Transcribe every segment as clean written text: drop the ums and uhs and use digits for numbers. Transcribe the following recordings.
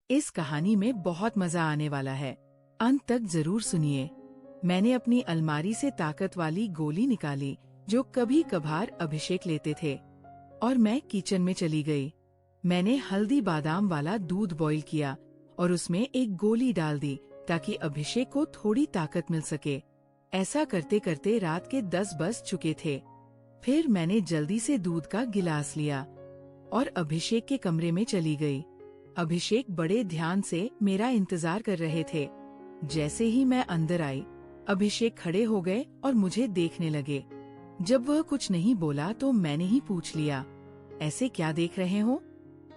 इस कहानी में बहुत मजा आने वाला है। अंत तक जरूर सुनिए। मैंने अपनी अलमारी से ताकत वाली गोली निकाली जो कभी कभार अभिषेक लेते थे और मैं किचन में चली गई। मैंने हल्दी बादाम वाला दूध बॉईल किया और उसमें एक गोली डाल दी ताकि अभिषेक को थोड़ी ताकत मिल सके। ऐसा करते करते रात के 10 बज चुके थे। फिर मैंने जल्दी से दूध का गिलास लिया और अभिषेक के कमरे में चली गई। अभिषेक बड़े ध्यान से मेरा इंतजार कर रहे थे। जैसे ही मैं अंदर आई, अभिषेक खड़े हो गए और मुझे देखने लगे। जब वह कुछ नहीं बोला तो मैंने ही पूछ लिया, ऐसे क्या देख रहे हो?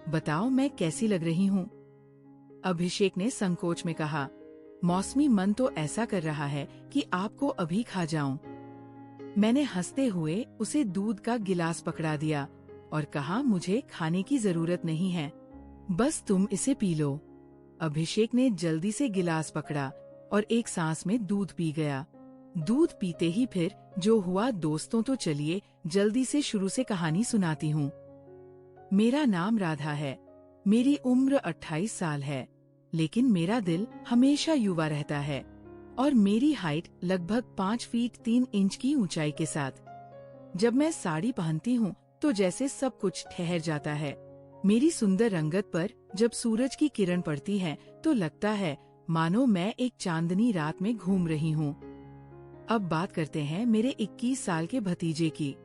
बताओ मैं कैसी लग रही हूँ? अभिषेक ने संकोच में कहा, मौसमी मन तो ऐसा कर रहा है कि आपको अभी खा जाऊं। मैंने हंसते हुए उसे दूध का गिलास पकड़ा दिया और कहा, मुझे खाने की जरूरत नहीं है, बस तुम इसे पी लो। अभिषेक ने जल्दी से गिलास पकड़ा और एक सांस में दूध पी गया। दूध पीते ही फिर जो हुआ दोस्तों, तो चलिए जल्दी से शुरू से कहानी सुनाती हूँ। मेरा नाम राधा है। मेरी उम्र 28 साल है, लेकिन मेरा दिल हमेशा युवा रहता है और मेरी हाइट लगभग 5 फीट 3 इंच की ऊंचाई के साथ। जब मैं साड़ी पहनती हूँ तो जैसे सब कुछ ठहर जाता है। मेरी सुंदर रंगत पर जब सूरज की किरण पड़ती है तो लगता है मानो मैं एक चांदनी रात में घूम रही हूँ। अब बात करते हैं मेरे 21 साल के भतीजे की।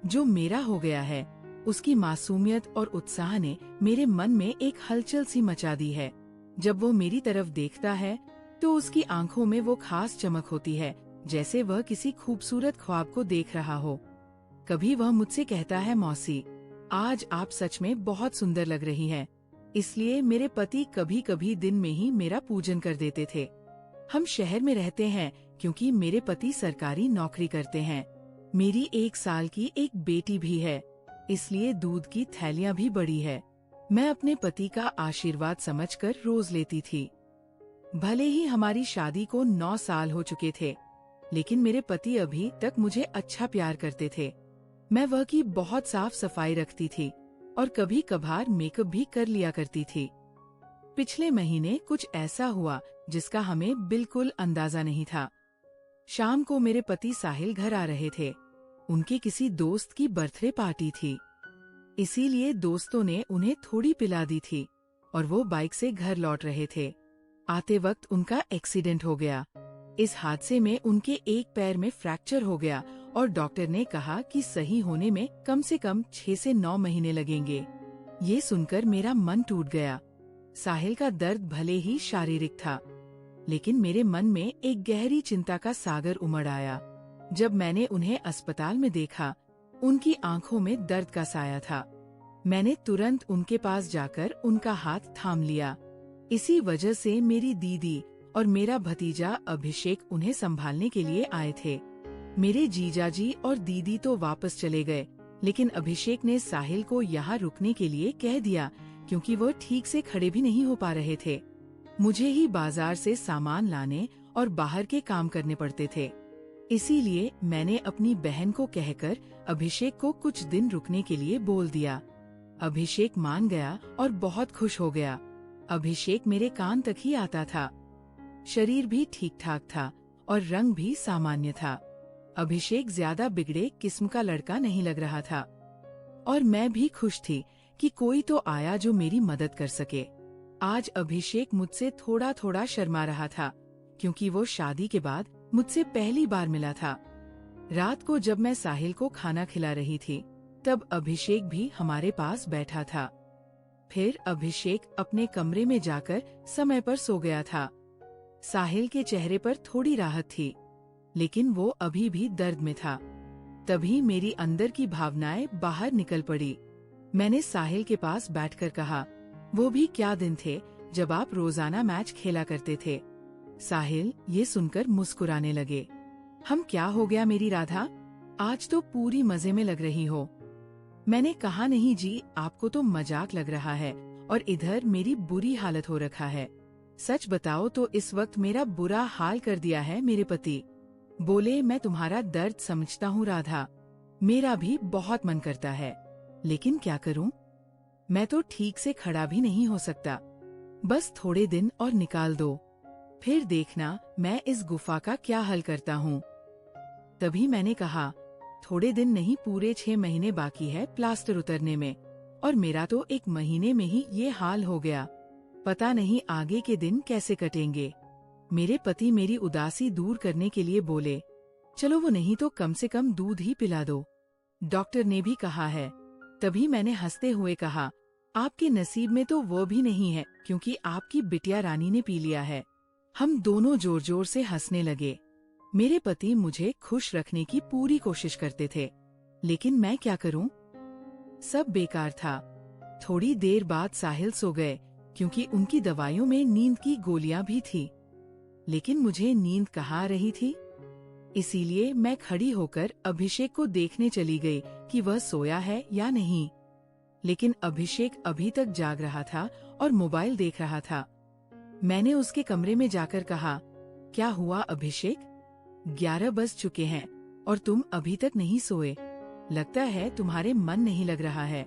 जो मेरा हो गया है, उसकी मासूमियत और उत्साह ने मेरे मन में एक हलचल सी मचा दी है। जब वो मेरी तरफ देखता है तो उसकी आंखों में वो खास चमक होती है, जैसे वह किसी खूबसूरत ख्वाब को देख रहा हो। कभी वह मुझसे कहता है, मौसी आज आप सच में बहुत सुंदर लग रही हैं। इसलिए मेरे पति कभी कभी दिन में ही मेरा पूजन कर देते थे। हम शहर में रहते हैं क्योंकि मेरे पति सरकारी नौकरी करते हैं। मेरी 1 साल की एक बेटी भी है, इसलिए दूध की थैलियाँ भी बड़ी है। मैं अपने पति का आशीर्वाद समझकर रोज लेती थी। भले ही हमारी शादी को 9 साल हो चुके थे, लेकिन मेरे पति अभी तक मुझे अच्छा प्यार करते थे। मैं वह की बहुत साफ सफाई रखती थी और कभी कभार मेकअप भी कर लिया करती थी। पिछले महीने कुछ ऐसा हुआ जिसका हमें बिल्कुल अंदाजा नहीं था। शाम को मेरे पति साहिल घर आ रहे थे। उनके किसी दोस्त की बर्थडे पार्टी थी, इसीलिए दोस्तों ने उन्हें थोड़ी पिला दी थी और वो बाइक से घर लौट रहे थे। आते वक्त उनका एक्सीडेंट हो गया। इस हादसे में उनके एक पैर में फ्रैक्चर हो गया और डॉक्टर ने कहा कि सही होने में कम से कम 6 से 9 महीने लगेंगे। ये सुनकर मेरा मन टूट गया। साहिल का दर्द भले ही शारीरिक था, लेकिन मेरे मन में एक गहरी चिंता का सागर उमड़ आया। जब मैंने उन्हें अस्पताल में देखा, उनकी आंखों में दर्द का साया था। मैंने तुरंत उनके पास जाकर उनका हाथ थाम लिया। इसी वजह से मेरी दीदी और मेरा भतीजा अभिषेक उन्हें संभालने के लिए आए थे। मेरे जीजाजी और दीदी तो वापस चले गए, लेकिन अभिषेक ने साहिल को यहाँ रुकने के लिए कह दिया क्योंकि वो ठीक से खड़े भी नहीं हो पा रहे थे। मुझे ही बाजार से सामान लाने और बाहर के काम करने पड़ते थे, इसीलिए मैंने अपनी बहन को कहकर अभिषेक को कुछ दिन रुकने के लिए बोल दिया। अभिषेक मान गया और बहुत खुश हो गया। अभिषेक मेरे कान तक ही आता था। शरीर भी ठीक ठाक था और रंग भी सामान्य था। अभिषेक ज्यादा बिगड़े किस्म का लड़का नहीं लग रहा था और मैं भी खुश थी कि कोई तो आया जो मेरी मदद कर सके। आज अभिषेक मुझसे थोड़ा थोड़ा शर्मा रहा था क्योंकि वो शादी के बाद मुझसे पहली बार मिला था। रात को जब मैं साहिल को खाना खिला रही थी, तब अभिषेक भी हमारे पास बैठा था। फिर अभिषेक अपने कमरे में जाकर समय पर सो गया था। साहिल के चेहरे पर थोड़ी राहत थी, लेकिन वो अभी भी दर्द में था। तभी मेरी अंदर की भावनाएं बाहर निकल पड़ी। मैंने साहिल के पास बैठकर कहा, वो भी क्या दिन थे जब आप रोजाना मैच खेला करते थे। साहिल ये सुनकर मुस्कुराने लगे। हम क्या हो गया मेरी राधा, आज तो पूरी मजे में लग रही हो। मैंने कहा, नहीं जी, आपको तो मजाक लग रहा है और इधर मेरी बुरी हालत हो रखा है। सच बताओ तो इस वक्त मेरा बुरा हाल कर दिया है मेरे पति। बोले, मैं तुम्हारा दर्द समझता हूँ राधा, मेरा भी बहुत मन करता है, लेकिन क्या करूँ, मैं तो ठीक से खड़ा भी नहीं हो सकता। बस थोड़े दिन और निकाल दो, फिर देखना मैं इस गुफा का क्या हल करता हूँ। तभी मैंने कहा, थोड़े दिन नहीं, पूरे 6 महीने बाकी है प्लास्टर उतरने में, और मेरा तो 1 महीने में ही ये हाल हो गया। पता नहीं आगे के दिन कैसे कटेंगे। मेरे पति मेरी उदासी दूर करने के लिए बोले, चलो वो नहीं तो कम से कम दूध ही पिला दो, डॉक्टर ने भी कहा है। तभी मैंने हंसते हुए कहा, आपके नसीब में तो वो भी नहीं है, क्योंकि आपकी बिटिया रानी ने पी लिया है। हम दोनों जोर जोर से हंसने लगे। मेरे पति मुझे खुश रखने की पूरी कोशिश करते थे, लेकिन मैं क्या करूं? सब बेकार था। थोड़ी देर बाद साहिल सो गए, क्योंकि उनकी दवाइयों में नींद की गोलियां भी थी। लेकिन मुझे नींद कहाँ आ रही थी। इसीलिए मैं खड़ी होकर अभिषेक को देखने चली गई कि वह सोया है या नहीं। लेकिन अभिषेक अभी तक जाग रहा था और मोबाइल देख रहा था। मैंने उसके कमरे में जाकर कहा, क्या हुआ अभिषेक? 11 बज चुके हैं और तुम अभी तक नहीं सोए। लगता है तुम्हारे मन नहीं लग रहा है।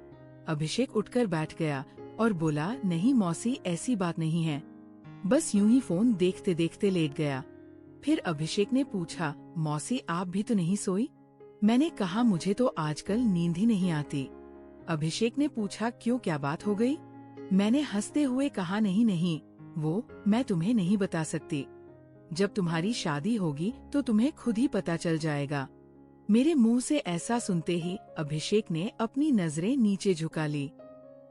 अभिषेक उठकर बैठ गया और बोला, नहीं मौसी, ऐसी बात नहीं है, बस यूं ही फोन देखते देखते लेट गया। फिर अभिषेक ने पूछा, मौसी आप भी तो नहीं सोई? मैंने कहा, मुझे तो आजकल नींद ही नहीं आती। अभिषेक ने पूछा, क्यों, क्या बात हो गई? मैंने हंसते हुए कहा, नहीं नहीं, वो मैं तुम्हें नहीं बता सकती। जब तुम्हारी शादी होगी तो तुम्हें खुद ही पता चल जाएगा। मेरे मुंह से ऐसा सुनते ही अभिषेक ने अपनी नजरें नीचे झुका ली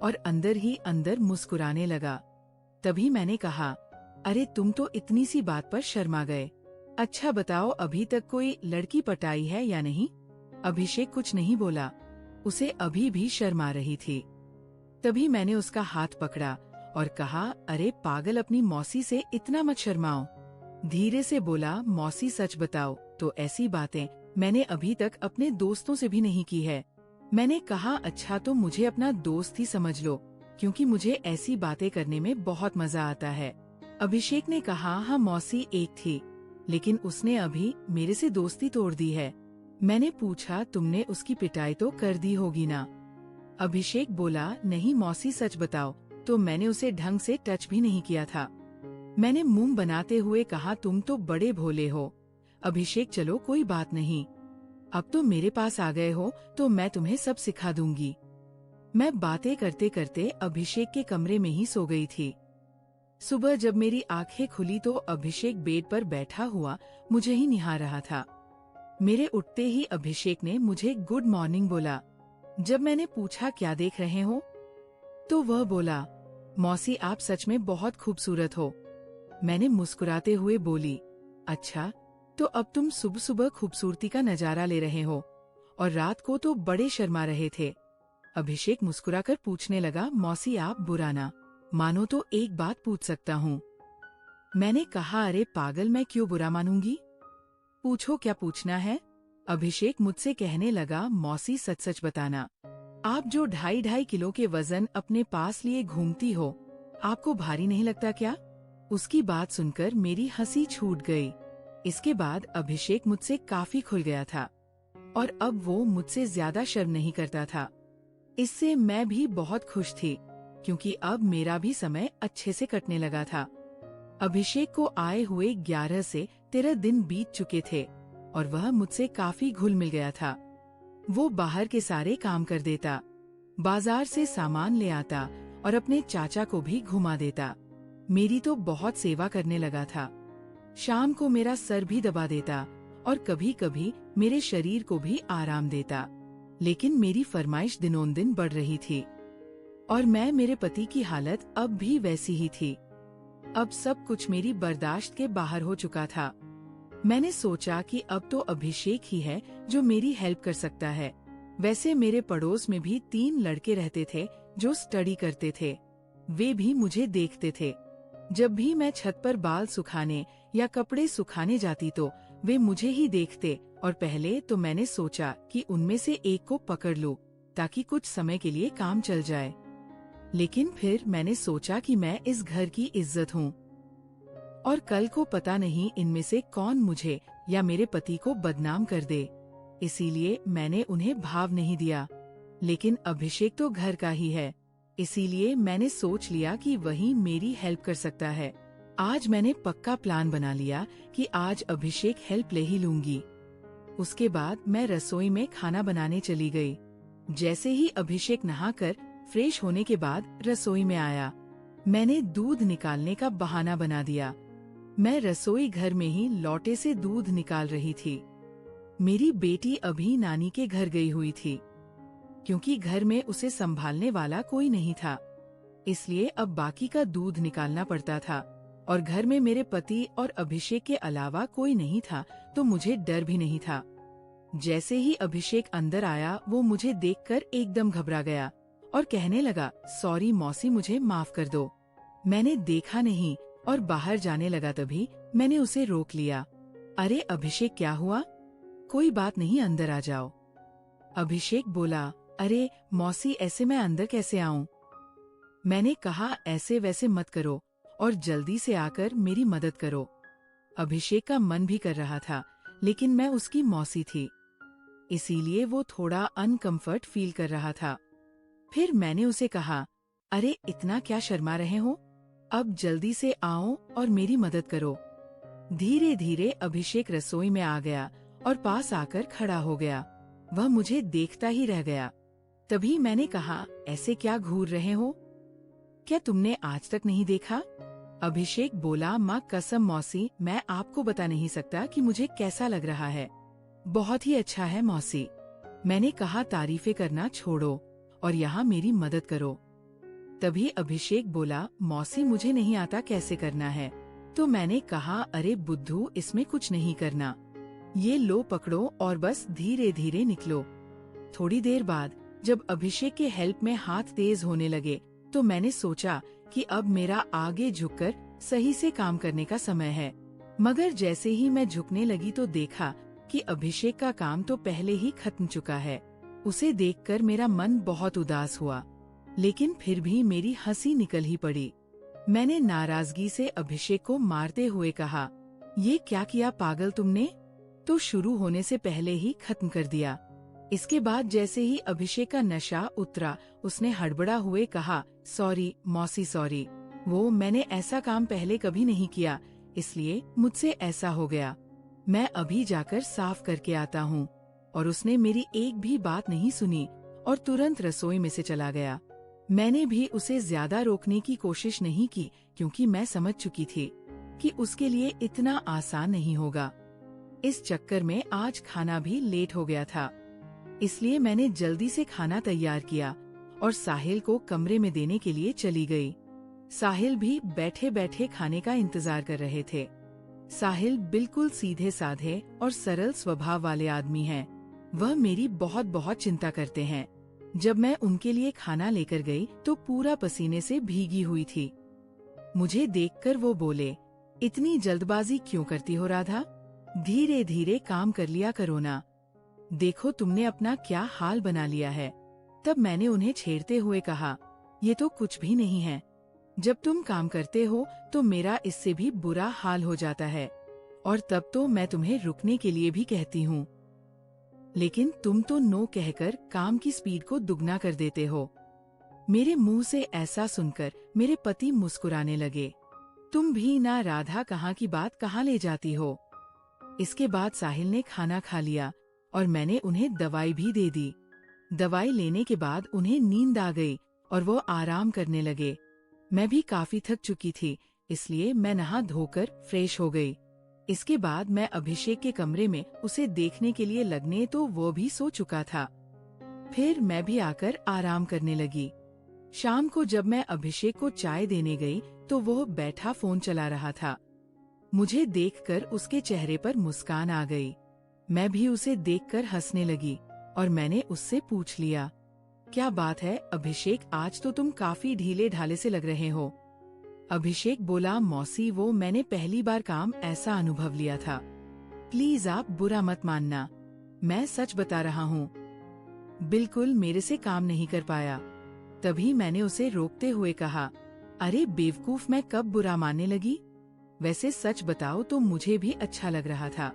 और अंदर ही अंदर मुस्कुराने लगा। तभी मैंने कहा, अरे तुम तो इतनी सी बात पर शर्मा गए। अच्छा बताओ, अभी तक कोई लड़की पटाई है या नहीं? अभिषेक कुछ नहीं बोला, उसे अभी भी शर्मा रही थी। तभी मैंने उसका हाथ पकड़ा और कहा, अरे पागल, अपनी मौसी से इतना मत शर्माओ। धीरे से बोला, मौसी सच बताओ तो ऐसी बातें मैंने अभी तक अपने दोस्तों से भी नहीं की है। मैंने कहा, अच्छा तो मुझे अपना दोस्त ही समझ लो, क्योंकि मुझे ऐसी बातें करने में बहुत मजा आता है। अभिषेक ने कहा, हाँ मौसी, एक थी, लेकिन उसने अभी मेरे से दोस्ती तोड़ दी है। मैंने पूछा, तुमने उसकी पिटाई तो कर दी होगी ना? अभिषेक बोला, नहीं मौसी सच बताओ तो मैंने उसे ढंग से टच भी नहीं किया था। मैंने मुंह बनाते हुए कहा, तुम तो बड़े भोले हो अभिषेक, चलो कोई बात नहीं, अब तो मेरे पास आ गए हो तो मैं तुम्हें सब सिखा दूंगी। मैं बातें करते करते अभिषेक के कमरे में ही सो गई थी। सुबह जब मेरी आंखें खुली तो अभिषेक बेड पर बैठा हुआ मुझे ही निहार रहा था। मेरे उठते ही अभिषेक ने मुझे गुड मॉर्निंग बोला। जब मैंने पूछा, क्या देख रहे हो, तो वह बोला, मौसी आप सच में बहुत खूबसूरत हो। मैंने मुस्कुराते हुए बोली, अच्छा तो अब तुम सुबह सुबह खूबसूरती का नजारा ले रहे हो, और रात को तो बड़े शर्मा रहे थे। अभिषेक मुस्कुराकर पूछने लगा, मौसी आप बुरा ना मानो तो एक बात पूछ सकता हूँ? मैंने कहा, अरे पागल, मैं क्यों बुरा मानूंगी, पूछो क्या पूछना है। अभिषेक मुझसे कहने लगा, मौसी सच सच बताना, आप जो 2.5 किलो के वजन अपने पास लिए घूमती हो, आपको भारी नहीं लगता क्या? उसकी बात सुनकर मेरी हंसी छूट गई। इसके बाद अभिषेक मुझसे काफी खुल गया था और अब वो मुझसे ज्यादा शर्म नहीं करता था। इससे मैं भी बहुत खुश थी, क्योंकि अब मेरा भी समय अच्छे से कटने लगा था। अभिषेक को आए हुए 11 से 13 दिन बीत चुके थे और वह मुझसे काफी घुल मिल गया था। वो बाहर के सारे काम कर देता, बाजार से सामान ले आता और अपने चाचा को भी घुमा देता। मेरी तो बहुत सेवा करने लगा था। शाम को मेरा सर भी दबा देता और कभी कभी मेरे शरीर को भी आराम देता। लेकिन मेरी फरमाइश दिनों दिन बढ़ रही थी और मैं, मेरे पति की हालत अब भी वैसी ही थी। अब सब कुछ मेरी बर्दाश्त के बाहर हो चुका था। मैंने सोचा कि अब तो अभिषेक ही है जो मेरी हेल्प कर सकता है। वैसे मेरे पड़ोस में भी 3 लड़के रहते थे जो स्टडी करते थे। वे भी मुझे देखते थे। जब भी मैं छत पर बाल सुखाने या कपड़े सुखाने जाती तो वे मुझे ही देखते, और पहले तो मैंने सोचा कि उनमें से एक को पकड़ लूं ताकि कुछ समय के लिए काम चल जाए। लेकिन फिर मैंने सोचा कि मैं इस घर की इज्जत हूँ और कल को पता नहीं इनमें से कौन मुझे या मेरे पति को बदनाम कर दे, इसीलिए मैंने उन्हें भाव नहीं दिया। लेकिन अभिषेक तो घर का ही है, इसीलिए मैंने सोच लिया कि वही मेरी हेल्प कर सकता है। आज मैंने पक्का प्लान बना लिया कि आज अभिषेक हेल्प ले ही लूंगी। उसके बाद मैं रसोई में खाना बनाने चली गई। जैसे ही अभिषेक नहाकर फ्रेश होने के बाद रसोई में आया, मैंने दूध निकालने का बहाना बना दिया। मैं रसोई घर में ही लोटे से दूध निकाल रही थी। मेरी बेटी अभी नानी के घर गई हुई थी, क्योंकि घर में उसे संभालने वाला कोई नहीं था, इसलिए अब बाकी का दूध निकालना पड़ता था। और घर में मेरे पति और अभिषेक के अलावा कोई नहीं था, तो मुझे डर भी नहीं था। जैसे ही अभिषेक अंदर आया, वो मुझे देखकर एकदम घबरा गया और कहने लगा, सॉरी मौसी, मुझे माफ कर दो, मैंने देखा नहीं, और बाहर जाने लगा। तभी मैंने उसे रोक लिया। अरे अभिषेक, क्या हुआ? कोई बात नहीं, अंदर आ जाओ। अभिषेक बोला, अरे मौसी, ऐसे मैं अंदर कैसे आऊं? मैंने कहा, ऐसे वैसे मत करो और जल्दी से आकर मेरी मदद करो। अभिषेक का मन भी कर रहा था, लेकिन मैं उसकी मौसी थी, इसीलिए वो थोड़ा अनकंफर्ट फील कर रहा था। फिर मैंने उसे कहा, अरे इतना क्या शर्मा रहे हो? अब जल्दी से आओ और मेरी मदद करो। धीरे धीरे अभिषेक रसोई में आ गया और पास आकर खड़ा हो गया। वह मुझे देखता ही रह गया। तभी मैंने कहा, ऐसे क्या घूर रहे हो? क्या तुमने आज तक नहीं देखा? अभिषेक बोला, माँ कसम मौसी, मैं आपको बता नहीं सकता कि मुझे कैसा लग रहा है। बहुत ही अच्छा है मौसी। मैंने कहा, तारीफें करना छोड़ो और यहाँ मेरी मदद करो। तभी अभिषेक बोला, मौसी मुझे नहीं आता कैसे करना है। तो मैंने कहा, अरे बुद्धू, इसमें कुछ नहीं करना, ये लो पकड़ो और बस धीरे धीरे निकलो। थोड़ी देर बाद जब अभिषेक के हेल्प में हाथ तेज होने लगे, तो मैंने सोचा कि अब मेरा आगे झुककर सही से काम करने का समय है। मगर जैसे ही मैं झुकने लगी तो देखा कि अभिषेक का काम तो पहले ही खत्म चुका है। उसे देखकर मेरा मन बहुत उदास हुआ, लेकिन फिर भी मेरी हंसी निकल ही पड़ी। मैंने नाराजगी से अभिषेक को मारते हुए कहा, ये क्या किया पागल तुमने? तो शुरू होने से पहले ही खत्म कर दिया। इसके बाद जैसे ही अभिषेक का नशा उतरा, उसने हड़बड़ा हुए कहा, सॉरी मौसी सॉरी, वो मैंने ऐसा काम पहले कभी नहीं किया, इसलिए मुझसे ऐसा हो गया। मैं अभी जाकर साफ करके आता हूँ। और उसने मेरी एक भी बात नहीं सुनी और तुरंत रसोई में से चला गया। मैंने भी उसे ज्यादा रोकने की कोशिश नहीं की, क्योंकि मैं समझ चुकी थी कि उसके लिए इतना आसान नहीं होगा। इस चक्कर में आज खाना भी लेट हो गया था, इसलिए मैंने जल्दी से खाना तैयार किया और साहिल को कमरे में देने के लिए चली गई। साहिल भी बैठे बैठे खाने का इंतजार कर रहे थे। साहिल बिल्कुल सीधे साधे और सरल स्वभाव वाले आदमी हैं। वह मेरी बहुत बहुत चिंता करते हैं। जब मैं उनके लिए खाना लेकर गई तो पूरा पसीने से भीगी हुई थी। मुझे देखकर वो बोले, इतनी जल्दबाजी क्यों करती हो राधा? धीरे धीरे काम कर लिया करो ना। देखो तुमने अपना क्या हाल बना लिया है। तब मैंने उन्हें छेड़ते हुए कहा, ये तो कुछ भी नहीं है। जब तुम काम करते हो तो मेरा इससे भी बुरा हाल हो जाता है, और तब तो मैं तुम्हें रुकने के लिए भी कहती हूँ, लेकिन तुम तो नो कहकर काम की स्पीड को दुगना कर देते हो। मेरे मुंह से ऐसा सुनकर मेरे पति मुस्कुराने लगे। तुम भी ना राधा, कहाँ की बात कहाँ ले जाती हो। इसके बाद साहिल ने खाना खा लिया और मैंने उन्हें दवाई भी दे दी। दवाई लेने के बाद उन्हें नींद आ गई और वो आराम करने लगे। मैं भी काफी थक चुकी थी, इसलिए मैं नहा धोकर फ्रेश हो गई। इसके बाद मैं अभिषेक के कमरे में उसे देखने के लिए लगने तो वो भी सो चुका था। फिर मैं भी आकर आराम करने लगी। शाम को जब मैं अभिषेक को चाय देने गई तो वो बैठा फोन चला रहा था। मुझे देखकर उसके चेहरे पर मुस्कान आ गई। मैं भी उसे देखकर हंसने लगी और मैंने उससे पूछ लिया, क्या बात है अभिषेक, आज तो तुम काफी ढीले ढाले से लग रहे हो। अभिषेक बोला, मौसी वो मैंने पहली बार काम ऐसा अनुभव लिया था। प्लीज आप बुरा मत मानना, मैं सच बता रहा हूँ। बिल्कुल मेरे से काम नहीं कर पाया। तभी मैंने उसे रोकते हुए कहा, अरे बेवकूफ, मैं कब बुरा मानने लगी? वैसे सच बताओ तो मुझे भी अच्छा लग रहा था।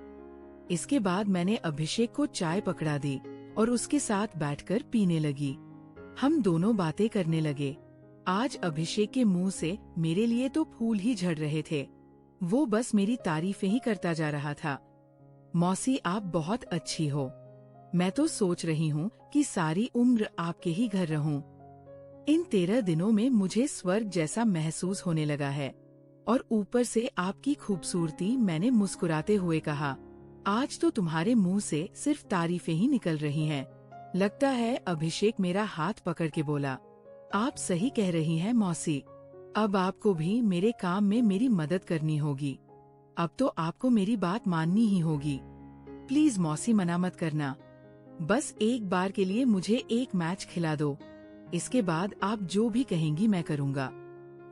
इसके बाद मैंने अभिषेक को चाय पकड़ा दी और उसके साथ बैठकर पीने लगी। हम दोनों बातें करने लगे। आज अभिषेक के मुंह से मेरे लिए तो फूल ही झड़ रहे थे। वो बस मेरी तारीफें ही करता जा रहा था। मौसी, आप बहुत अच्छी हो। मैं तो सोच रही हूँ कि सारी उम्र आपके ही घर रहूं। इन 13 दिनों में मुझे स्वर्ग जैसा महसूस होने लगा है। और ऊपर से आपकी खूबसूरती, मैंने मुस्कुराते हुए कहा। आज तो तुम्हारे मुंह से सिर्फ तारीफें ही निकल रही हैं। लगता है अभिषेक मेरा हाथ पकड़ के बोला, आप सही कह रही हैं मौसी। अब आपको भी मेरे काम में मेरी मदद करनी होगी। अब तो आपको मेरी बात माननी ही होगी। प्लीज मौसी, मना मत करना। बस एक बार के लिए मुझे एक मैच खिला दो। इसके बाद आप जो भी कहेंगी मैं करूँगा।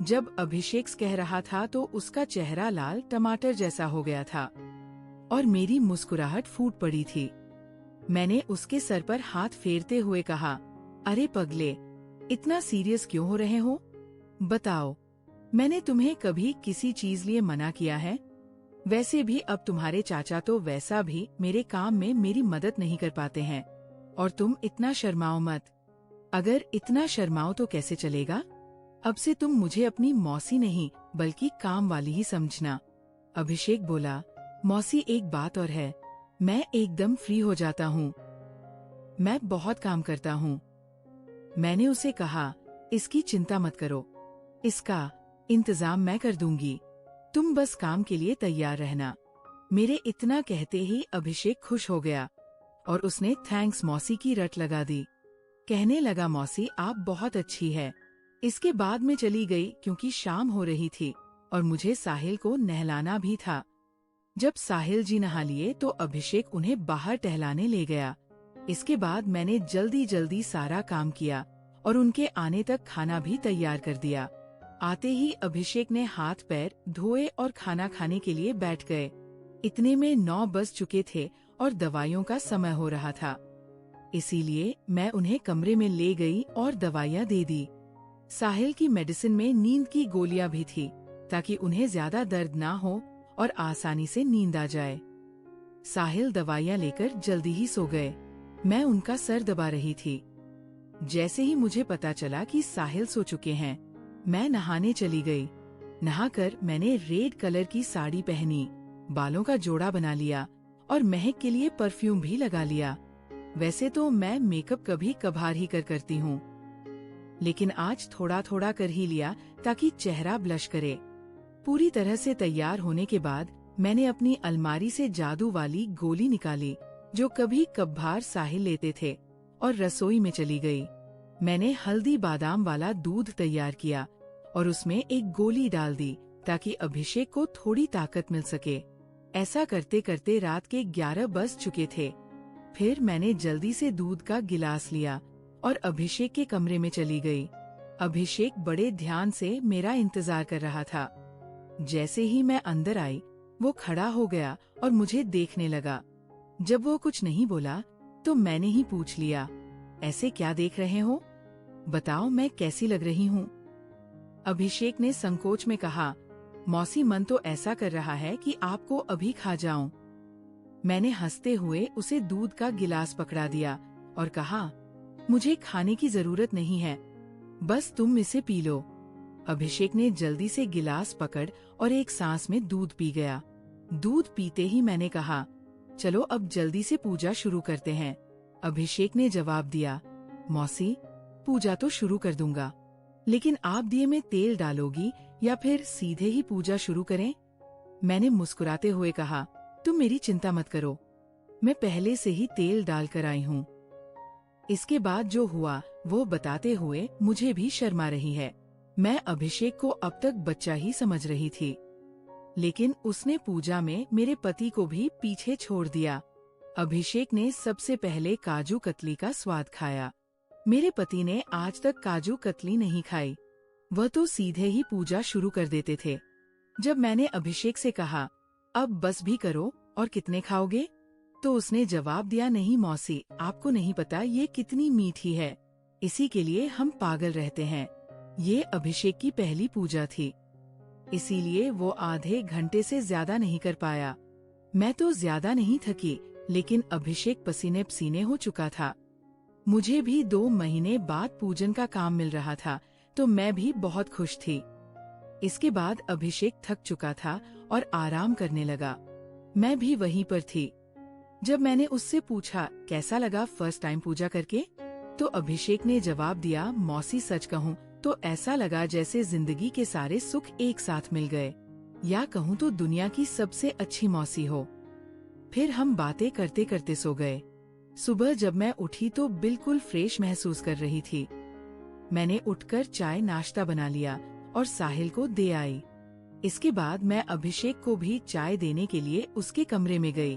जब अभिषेक कह रहा था तो उसका चेहरा लाल टमाटर जैसा हो गया था और मेरी मुस्कुराहट फूट पड़ी थी। मैंने उसके सर पर हाथ फेरते हुए कहा, अरे पगले, इतना सीरियस क्यों हो रहे हो? बताओ, मैंने तुम्हें कभी किसी चीज लिए मना किया है? वैसे भी अब तुम्हारे चाचा तो वैसा भी मेरे काम में मेरी मदद नहीं कर पाते हैं। और तुम इतना शर्माओ मत। अगर इतना शर्माओ तो कैसे चलेगा? अब से तुम मुझे अपनी मौसी नहीं बल्कि काम वाली ही समझना। अभिषेक बोला, मौसी एक बात और है, मैं एकदम फ्री हो जाता हूँ। मैं बहुत काम करता हूँ। मैंने उसे कहा, इसकी चिंता मत करो, इसका इंतजाम मैं कर दूंगी। तुम बस काम के लिए तैयार रहना। मेरे इतना कहते ही अभिषेक खुश हो गया और उसने थैंक्स मौसी की रट लगा दी। कहने लगा, मौसी आप बहुत अच्छी है। इसके बाद मैं चली गई क्योंकि शाम हो रही थी और मुझे साहिल को नहलाना भी था। जब साहिल जी नहा लिए तो अभिषेक उन्हें बाहर टहलाने ले गया। इसके बाद मैंने जल्दी जल्दी सारा काम किया और उनके आने तक खाना भी तैयार कर दिया। आते ही अभिषेक ने हाथ पैर धोए और खाना खाने के लिए बैठ गए। इतने में 9 बज चुके थे और दवाइयों का समय हो रहा था। इसीलिए मैं उन्हें कमरे में ले गई और दवाइयाँ दे दी। साहिल की मेडिसिन में नींद की गोलियां भी थी ताकि उन्हें ज्यादा दर्द ना हो और आसानी से नींद आ जाए। साहिल दवाइयाँ लेकर जल्दी ही सो गए। मैं उनका सर दबा रही थी। जैसे ही मुझे पता चला कि साहिल सो चुके हैं, मैं नहाने चली गई। नहाकर मैंने रेड कलर की साड़ी पहनी, बालों का जोड़ा बना लिया और महक के लिए परफ्यूम भी लगा लिया। वैसे तो मैं मेकअप कभी कभार ही करती हूँ, लेकिन आज थोड़ा थोड़ा कर ही लिया ताकि चेहरा ब्लश करे। पूरी तरह से तैयार होने के बाद मैंने अपनी अलमारी से जादू वाली गोली निकाली जो कभी कभार साहिल लेते थे और रसोई में चली गई। मैंने हल्दी बादाम वाला दूध तैयार किया और उसमें एक गोली डाल दी ताकि अभिषेक को थोड़ी ताकत मिल सके। ऐसा करते करते रात के 11 बज चुके थे। फिर मैंने जल्दी से दूध का गिलास लिया और अभिषेक के कमरे में चली गई। अभिषेक बड़े ध्यान से मेरा इंतजार कर रहा था। जैसे ही मैं अंदर आई, वो खड़ा हो गया और मुझे देखने लगा। जब वो कुछ नहीं बोला तो मैंने ही पूछ लिया, ऐसे क्या देख रहे हो? बताओ मैं कैसी लग रही हूँ? अभिषेक ने संकोच में कहा, मौसी मन तो ऐसा कर रहा है कि आपको अभी खा जाऊं। मैंने हंसते हुए उसे दूध का गिलास पकड़ा दिया और कहा, मुझे खाने की जरूरत नहीं है, बस तुम इसे पी लो। अभिषेक ने जल्दी से गिलास पकड़ और एक सांस में दूध पी गया। दूध पीते ही मैंने कहा, चलो अब जल्दी से पूजा शुरू करते हैं। अभिषेक ने जवाब दिया, मौसी पूजा तो शुरू कर दूंगा, लेकिन आप दिए में तेल डालोगी या फिर सीधे ही पूजा शुरू करें? मैंने मुस्कुराते हुए कहा, तुम मेरी चिंता मत करो, मैं पहले से ही तेल डालकर आई हूँ। इसके बाद जो हुआ वो बताते हुए मुझे भी शर्मा रही है। मैं अभिषेक को अब तक बच्चा ही समझ रही थी, लेकिन उसने पूजा में मेरे पति को भी पीछे छोड़ दिया। अभिषेक ने सबसे पहले काजू कतली का स्वाद खाया। मेरे पति ने आज तक काजू कतली नहीं खाई, वह तो सीधे ही पूजा शुरू कर देते थे। जब मैंने अभिषेक से कहा, अब बस भी करो और कितने खाओगे, तो उसने जवाब दिया, नहीं मौसी, आपको नहीं पता ये कितनी मीठी है, इसी के लिए हम पागल रहते हैं। ये अभिषेक की पहली पूजा थी, इसीलिए वो आधे घंटे से ज्यादा नहीं कर पाया। मैं तो ज्यादा नहीं थकी, लेकिन अभिषेक पसीने पसीने हो चुका था। मुझे भी 2 महीने बाद पूजन का काम मिल रहा था, तो मैं भी बहुत खुश थी। इसके बाद अभिषेक थक चुका था और आराम करने लगा। मैं भी वहीं पर थी। जब मैंने उससे पूछा कैसा लगा फर्स्ट टाइम पूजा करके, तो अभिषेक ने जवाब दिया, मौसी सच कहूँ तो ऐसा लगा जैसे जिंदगी के सारे सुख एक साथ मिल गए, या कहूँ तो दुनिया की सबसे अच्छी मौसी हो। फिर हम बातें करते करते सो गए। सुबह जब मैं उठी तो बिल्कुल फ्रेश महसूस कर रही थी। मैंने उठकर चाय नाश्ता बना लिया और साहिल को दे आई। इसके बाद मैं अभिषेक को भी चाय देने के लिए उसके कमरे में गई।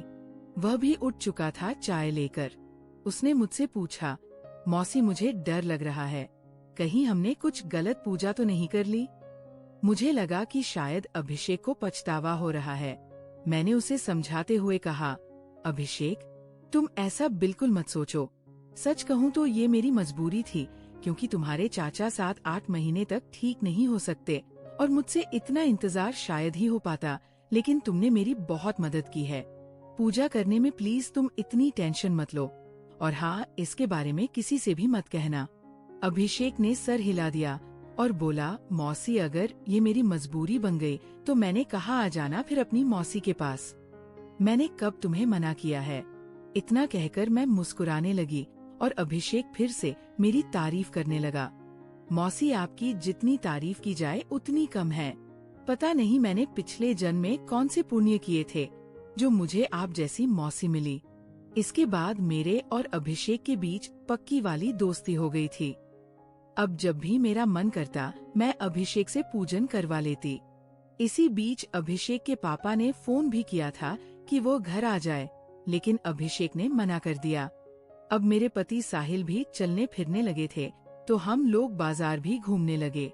वह भी उठ चुका था चाय लेकर। उसने मुझसे पूछा, मौसी मुझे डर लग रहा है, कहीं हमने कुछ गलत पूजा तो नहीं कर ली। मुझे लगा कि शायद अभिषेक को पछतावा हो रहा है। मैंने उसे समझाते हुए कहा, अभिषेक तुम ऐसा बिल्कुल मत सोचो। सच कहूँ तो ये मेरी मजबूरी थी, क्योंकि तुम्हारे चाचा 7-8 महीने तक ठीक नहीं हो सकते और मुझसे इतना इंतजार शायद ही हो पाता, लेकिन तुमने मेरी बहुत मदद की है। पूजा करने में प्लीज तुम इतनी टेंशन मत लो, और हाँ, इसके बारे में किसी से भी मत कहना। अभिषेक ने सर हिला दिया और बोला, मौसी अगर ये मेरी मजबूरी बन गई तो मैंने कहा आ जाना फिर अपनी मौसी के पास। मैंने कब तुम्हें मना किया है। इतना कहकर मैं मुस्कुराने लगी और अभिषेक फिर से मेरी तारीफ करने लगा। मौसी आपकी जितनी तारीफ की जाए उतनी कम है। पता नहीं मैंने पिछले जन्म में कौन से पुण्य किए थे जो मुझे आप जैसी मौसी मिली। इसके बाद मेरे और अभिषेक के बीच पक्की वाली दोस्ती हो गई थी। अब जब भी मेरा मन करता मैं अभिषेक से पूजन करवा लेती। इसी बीच अभिषेक के पापा ने फोन भी किया था कि वो घर आ जाए, लेकिन अभिषेक ने मना कर दिया। अब मेरे पति साहिल भी चलने फिरने लगे थे, तो हम लोग बाजार भी घूमने लगे।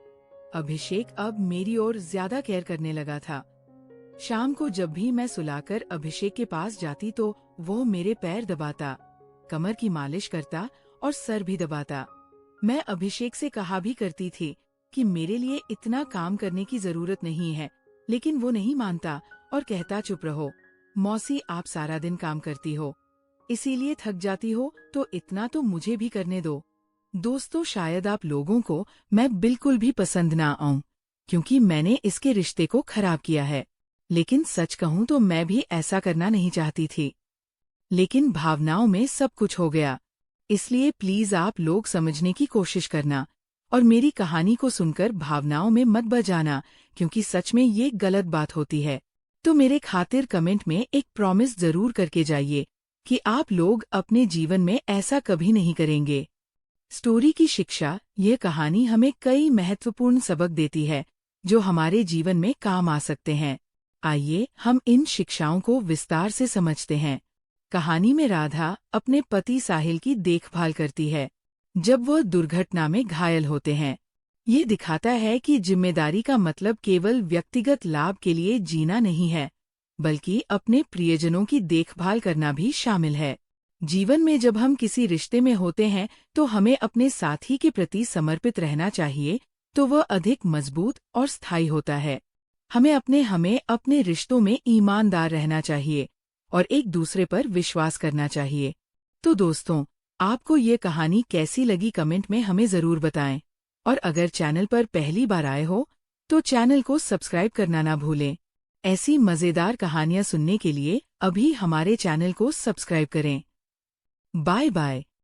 अभिषेक अब मेरी ओर ज्यादा केयर करने लगा था। शाम को जब भी मैं सुलाकर अभिषेक के पास जाती तो वो मेरे पैर दबाता, कमर की मालिश करता और सर भी दबाता। मैं अभिषेक से कहा भी करती थी कि मेरे लिए इतना काम करने की जरूरत नहीं है, लेकिन वो नहीं मानता और कहता, चुप रहो मौसी, आप सारा दिन काम करती हो, इसीलिए थक जाती हो, तो इतना तो मुझे भी करने दो। दोस्तों, शायद आप लोगों को मैं बिल्कुल भी पसंद ना आऊं, क्योंकि मैंने इसके रिश्ते को खराब किया है, लेकिन सच कहूं तो मैं भी ऐसा करना नहीं चाहती थी। लेकिन भावनाओं में सब कुछ हो गया, इसलिए प्लीज आप लोग समझने की कोशिश करना और मेरी कहानी को सुनकर भावनाओं में मत बजाना, क्योंकि सच में ये गलत बात होती है। तो मेरे खातिर कमेंट में एक प्रॉमिस जरूर करके जाइए कि आप लोग अपने जीवन में ऐसा कभी नहीं करेंगे। स्टोरी की शिक्षा, ये कहानी हमें कई महत्वपूर्ण सबक देती है जो हमारे जीवन में काम आ सकते हैं। आइए हम इन शिक्षाओं को विस्तार से समझते हैं। कहानी में राधा अपने पति साहिल की देखभाल करती है जब वह दुर्घटना में घायल होते हैं। ये दिखाता है कि जिम्मेदारी का मतलब केवल व्यक्तिगत लाभ के लिए जीना नहीं है, बल्कि अपने प्रियजनों की देखभाल करना भी शामिल है। जीवन में जब हम किसी रिश्ते में होते हैं तो हमें अपने साथी के प्रति समर्पित रहना चाहिए, तो वह अधिक मजबूत और स्थायी होता है। हमें अपने रिश्तों में ईमानदार रहना चाहिए और एक दूसरे पर विश्वास करना चाहिए। तो दोस्तों, आपको ये कहानी कैसी लगी कमेंट में हमें जरूर बताएं, और अगर चैनल पर पहली बार आए हो तो चैनल को सब्सक्राइब करना ना भूलें। ऐसी मजेदार कहानियां सुनने के लिए अभी हमारे चैनल को सब्सक्राइब करें। Bye bye.